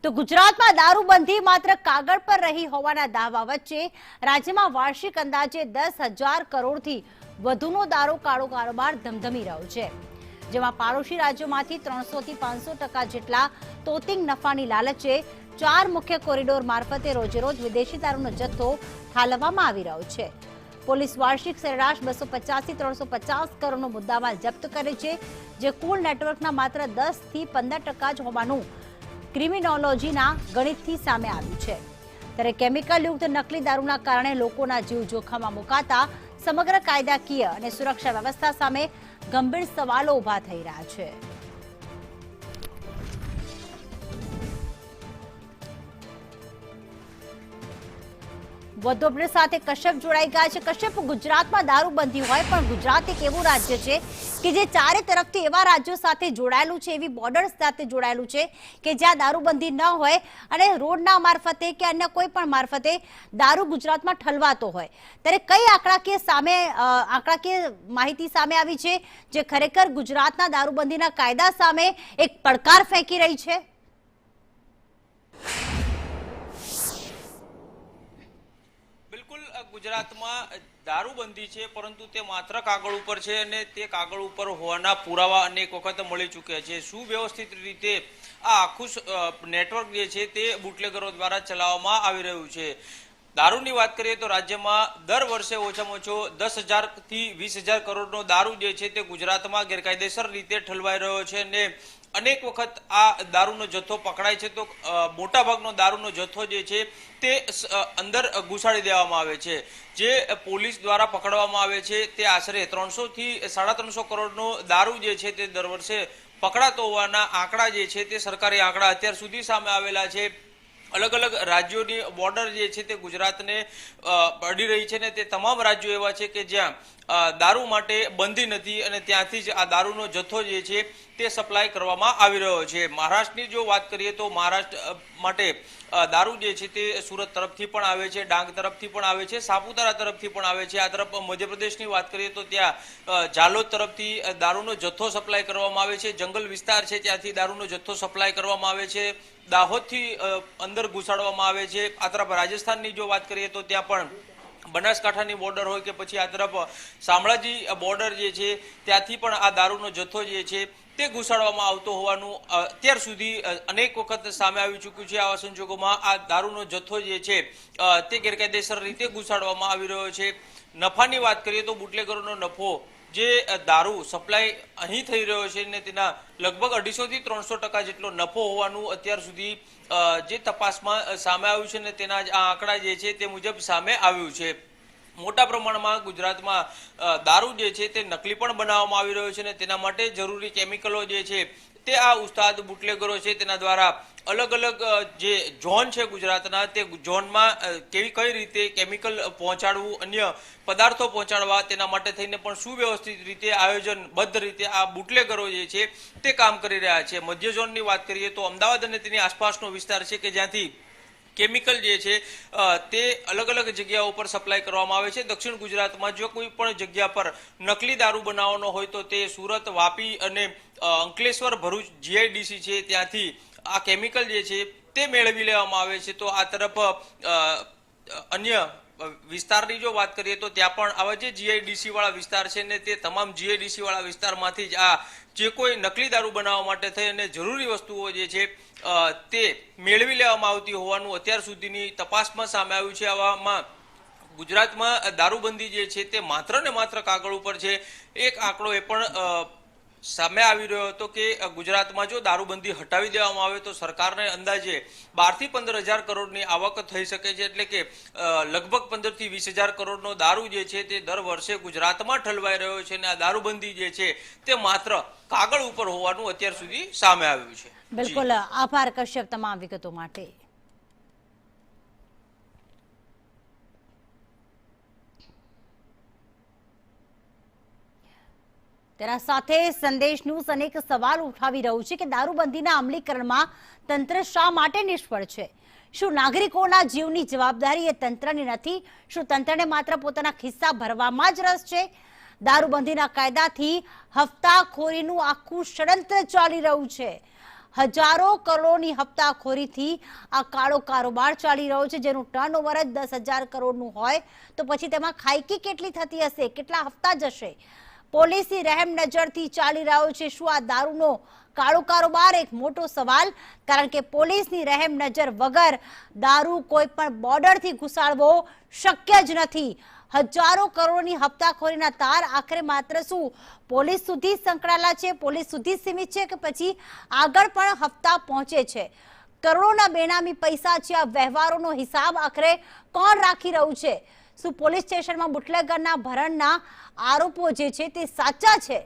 તો ગુજરાતમાં દારૂબંધી માત્ર કાગળ પર રહી હોવાના દાવા વચ્ચે રાજ્યમાં વાર્ષિક અંદાજે 10,000 કરોડથી વધુનો દારૂ કાળો કારોબાર ધમધમી રહ્યો છે, જેમાં પાડોશી રાજ્યોમાંથી 300 થી 500% જેટલા તોતિંગ નફાની લાલચે 4 મુખ્ય કોરિડોર મારફતે રોજેરોજ વિદેશી દારૂનો જથ્થો ઠાલવવામાં આવી રહ્યો છે। પોલીસ વાર્ષિક સરેરાશ 250 થી 350 કરોડનો મુદ્દામાલ જપ્ત કરે છે, જે કુલ નેટવર્કના માત્ર 10 થી 15% જ હોવાનું ક્રિમિનોલોજીના ગણિતથી સામે આવ્યું છે। ત્યારે કેમિકલ યુક્ત નકલી દારૂના કારણે લોકોના જીવ જોખમમાં મુકાતા સમગ્ર કાયદાકીય અને સુરક્ષા વ્યવસ્થા સામે ગંભીર સવાલો ઉભા થઈ રહ્યા છે। વધુ અપડેટ સાથે કશ્યપ જોડાઈ ગયા છે। કશ્યપ, ગુજરાતમાં દારૂબંધી હોય પણ ગુજરાત એક એવું રાજ્ય છે કે જે ચારે તરફથી એવા રાજ્યો સાથે જોડાયેલું છે, એવી બોર્ડર સાથે જોડાયેલું છે કે જ્યાં દારૂબંધી ન હોય અને રોડના મારફતે કે અન્ય કોઈ પણ મારફતે દારૂ ગુજરાતમાં ઠલવાતો હોય, ત્યારે કઈ આંકડાકીય માહિતી સામે આવી છે જે ખરેખર ગુજરાતના દારૂબંધીના કાયદા સામે એક પડકાર ફેંકી રહી છે? ગુજરાતમાં દારૂબંધી છે, પરંતુ તે માત્ર કાગળ ઉપર છે અને તે કાગળ ઉપર હોવાના પુરાવા અનેક વખત મળી ચૂક્યા છે। સુવ્યવસ્થિત રીતે આ આખું નેટવર્ક જે છે તે બુટલેગરો દ્વારા ચલાવવામાં આવી રહ્યું છે। દારૂની વાત કરીએ તો રાજ્યમાં દર વર્ષે ઓછામાં ઓછો 10,000 થી 20,000 કરોડનો દારૂ જે છે તે ગુજરાતમાં ગેરકાયદેસર રીતે ઠલવાઈ રહ્યો છે અને અનેક વખત આ દારૂનો જથ્થો પકડાય છે તો મોટા ભાગનો દારૂનો જથ્થો જે છે તે અંદર ઘુસાડી દેવામાં આવે છે। જે પોલીસ દ્વારા પકડવામાં આવે છે તે આશરે 300 થી 350 કરોડનો દારૂ જે છે તે દર વર્ષે પકડાતો હોવાના આંકડા જે છે તે સરકારી આંકડા અત્યાર સુધી સામે આવેલા છે। અલગ અલગ રાજ્યોની બોર્ડર જે છે તે ગુજરાતને અડી રહી છે ને તે તમામ રાજ્યો એવા છે કે જ્યાં દારૂ માટે બંધી નથી અને ત્યાંથી જ આ દારૂનો જથ્થો જે છે તે સપ્લાય કરવામાં આવી રહ્યો છે। મહારાષ્ટ્રની જો વાત કરીએ તો મહારાષ્ટ્ર માટે દારૂ જે છે તે સુરત તરફથી પણ આવે છે, ડાંગ તરફથી પણ આવે છે, સાપુતારા તરફથી પણ આવે છે। આ તરફ મધ્યપ્રદેશની વાત કરીએ તો ત્યાં જાલોદ તરફથી દારૂનો જથ્થો સપ્લાય કરવામાં આવે છે, જંગલ વિસ્તાર છે ત્યાંથી દારૂનો જથ્થો સપ્લાય કરવામાં આવે છે, દાહોદથી અંદર ઘુસાડવામાં આવે છે। આ તરફ રાજસ્થાનની જો વાત કરીએ તો ત્યાં પણ બનાસકાંઠાની બોર્ડર હોય કે પછી આ તરફ શામળાજી બોર્ડર જે છે ત્યાંથી પણ આ દારૂનો જથ્થો જે છે તે ઘુસાડવામાં આવતો હોવાનું અત્યાર સુધી અનેક વખત સામે આવી ચૂક્યું છે। આવા સંજોગોમાં આ દારૂનો જથ્થો જે છે તે ગેરકાયદેસર રીતે ઘુસાડવામાં આવી રહ્યો છે। નફાની વાત કરીએ તો બુટલેગરોનો નફો જે દારૂ સપ્લાય અહીં થઈ રહ્યો છે ને તેના લગભગ 250 થી 300% જેટલો નફો હોવાનું અત્યાર સુધી જે તપાસમાં સામે આવ્યું છે ને તેના આ આંકડા જે છે તે મુજબ સામે આવ્યું છે। મોટા પ્રમાણમાં ગુજરાતમાં દારૂ જે છે તે નકલી પણ બનાવવામાં આવી રહ્યો છે ને તેના માટે જરૂરી કેમિકલો જે છે તે આ ઉસ્તાદ બુટલેગરો છે તેના દ્વારા અલગ અલગ જે ઝોન છે ગુજરાતના તે ઝોનમાં કઈ રીતે કેમિકલ પહોંચાડવું, અન્ય પદાર્થો પહોંચાડવા, તેના માટે થઈને પણ સુવ્યવસ્થિત રીતે આયોજનબદ્ધ રીતે આ બુટલેગરો જે છે તે કામ કરી રહ્યા છે। મધ્ય ઝોનની વાત કરીએ તો અમદાવાદ અને તેની આસપાસનો વિસ્તાર છે કે જ્યાંથી કેમિકલ જે છે તે અલગ અલગ જગ્યાઓ પર સપ્લાય કરવામાં આવે છે। દક્ષિણ ગુજરાતમાં જો કોઈ પણ જગ્યા પર નકલી દારૂ બનાવવાનો હોય તો તે સુરત, વાપી અને અંકલેશ્વર, ભરૂચ જીઆઈડીસી છે ત્યાંથી આ કેમિકલ જે છે તે મેળવી લેવામાં આવે છે। તો આ તરફ અન્ય વિસ્તારની જો વાત કરીએ તો ત્યાં પણ આવા જે જીઆઈડીસી વાળા વિસ્તાર છે ને તે તમામ જીઆઈડીસી વાળા વિસ્તારમાંથી જ આ જે કોઈ નકલી દારૂ બનાવવા માટે થઈ અને જરૂરી વસ્તુઓ જે છે તે મેળવી લેવામાં આવતી હોવાનું અત્યાર સુધીની તપાસમાં સામે આવ્યું છે। આવામાં ગુજરાતમાં દારૂબંધી જે છે તે માત્ર ને માત્ર કાગળ ઉપર છે। એક આંકડો એ પણ સામે આવી રહ્યો હતો કે ગુજરાતમાં જો દારૂબંધી હટાવી દેવામાં આવે તો સરકારને અંદાજે 12 થી 15,000 કરોડની આવક થઈ શકે છે, એટલે કે લગભગ 15 થી 20,000 કરોડનો દારૂ જે છે તે દર વર્ષે ગુજરાતમાં ઠલવાઈ રહ્યો છે અને આ દારૂબંધી જે છે તે માત્ર કાગળ ઉપર હોવાનું અત્યાર સુધી સામે આવ્યું છે। બિલકુલ, આભાર કશ્યપ તમામ વિગતો માટે। તેના સાથે સંદેશ ન્યૂઝ અનેક સવાલ ઉઠાવી રહ્યું છે કે દારૂબંધીના અમલીકરણમાં તંત્ર શા માટે નિષ્ફળ છે? શું નાગરિકોના જીવની જવાબદારી એ તંત્રની નથી? શું તંત્રને માત્ર પોતાના ખિસ્સા ભરવામાં જ રસ છે? દારૂબંધીના કાયદાથી હફતાખોરીનું આખું ષડયંત્ર ચાલી રહ્યું છે। હજારો કરોડોની હપ્તાખોરીથી આ કાળો કારોબાર ચાલી રહ્યો છે, જેનું ટર્નઓવર જ 10,000 કરોડનું હોય તો પછી તેમાં ખાયકી કેટલી થતી હશે, કેટલા હપ્તા જશે? પોલીસની રહેમ નજરથી ચાલી રહ્યો છે શું આ દારૂનો કાળો કારોબાર? એક મોટો સવાલ, કારણ કે પોલીસની રહેમ નજર વગર દારૂ કોઈ પણ બોર્ડરથી ઘુસાડવો શક્ય જ નથી. હજારો કરોડની હપ્તાખોરીના તાર આખરે માત્ર શું પોલીસ સુધી સંકળાયેલા છે, પોલીસ સુધી સીમિત છે કે પછી આગળ પણ હપ્તા પહોંચે છે? કરોડોના બેનામી પૈસા છે, આ વ્યવહારોનો હિસાબ આખરે કોણ રાખી રહ્યું છે? શું પોલીસ સ્ટેશનમાં બુટલેગરના ભરણના આરોપો જે છે તે સાચા છે?